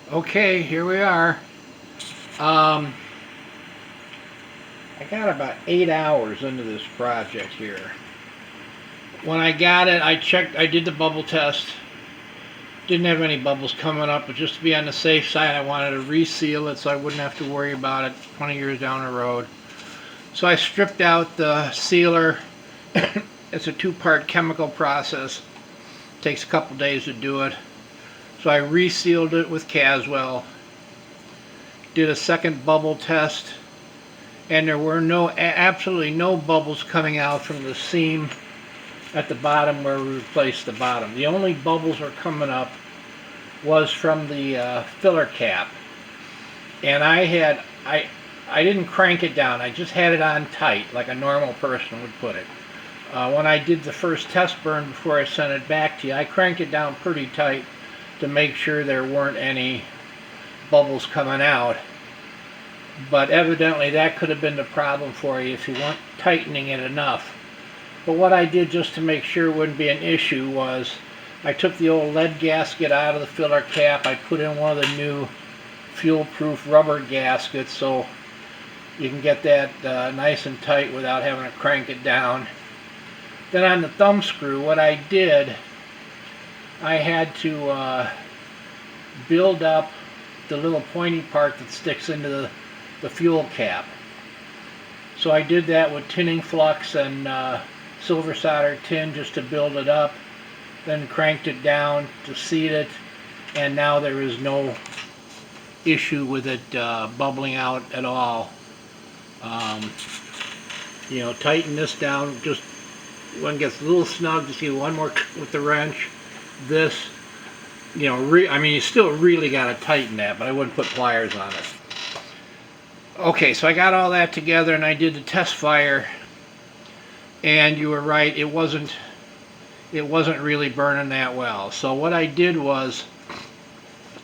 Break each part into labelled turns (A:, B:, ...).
A: Okay, here we are. Um, I got about 8 hours into this project here. When I got it, I checked, I did the bubble test. Didn't have any bubbles coming up, but just to be on the safe side, I wanted to reseal it so I wouldn't have to worry about it 20 years down the road. So I stripped out the sealer. It's a two-part chemical process. Takes a couple days to do it. So I resealed it with Caswell. Did a second bubble test, and there were absolutely no bubbles coming out from the seam at the bottom where we replaced the bottom. The only bubbles were coming up was from the filler cap, and I didn't crank it down. I just had it on tight like a normal person would put it. When I did the first test burn before I sent it back to you, I cranked it down pretty tight to make sure there weren't any bubbles coming out. But evidently that could have been the problem for you if you weren't tightening it enough. But what I did just to make sure it wouldn't be an issue was I took the old lead gasket out of the filler cap. I put in one of the new fuel-proof rubber gaskets so you can get that nice and tight without having to crank it down. Then on the thumb screw, what I did, I had to build up the little pointy part that sticks into the fuel cap. So I did that with tinning flux and silver solder tin just to build it up, then cranked it down to seat it, and now there is no issue with it bubbling out at all. Tighten this down just when it gets a little snug. Just do one more with the wrench. This, you still really got to tighten that, but I wouldn't put pliers on it. Okay, so I got all that together and I did the test fire, and you were right, it wasn't really burning that well. So what I did was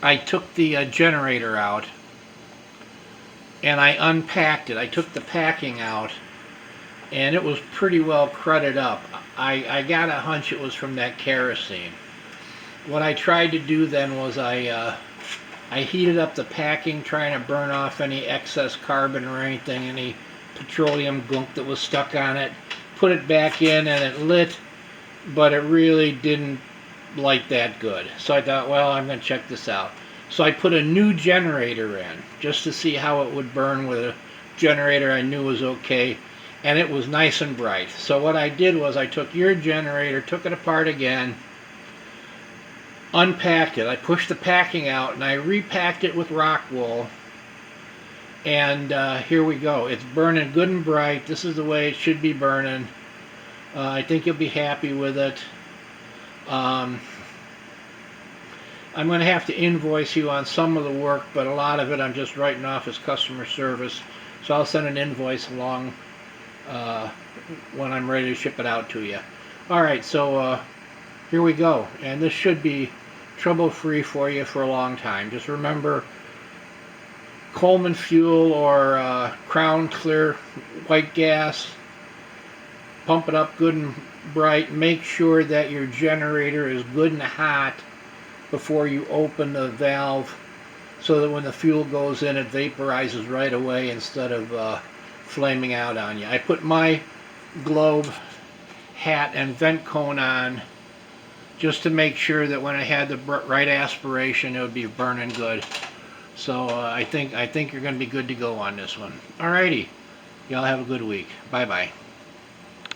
A: I took the generator out and I unpacked it. I took the packing out and it was pretty well crudded up. I got a hunch it was from that kerosene. What I tried to do then was I heated up the packing, trying to burn off any excess carbon or anything, any petroleum gunk that was stuck on it. Put it back in and it lit, but it really didn't light that good. So I thought, well, I'm going to check this out. So I put a new generator in just to see how it would burn with a generator I knew was okay, and it was nice and bright. So what I did was I took your generator, took it apart again, unpacked it. I pushed the packing out and I repacked it with rock wool, and here we go. It's burning good and bright. This is the way it should be burning. I think you'll be happy with it. I'm going to have to invoice you on some of the work, but a lot of it I'm just writing off as customer service, so I'll send an invoice along when I'm ready to ship it out to you. Alright, so here we go, and this should be trouble-free for you for a long time. Just remember, Coleman fuel or Crown Clear white gas, pump it up good and bright. Make sure that your generator is good and hot before you open the valve, so that when the fuel goes in it vaporizes right away instead of flaming out on you. I put my globe hat and vent cone on just to make sure that when I had the right aspiration it would be burning good. So I think you're going to be good to go on this one. Alrighty, y'all have a good week. Bye bye.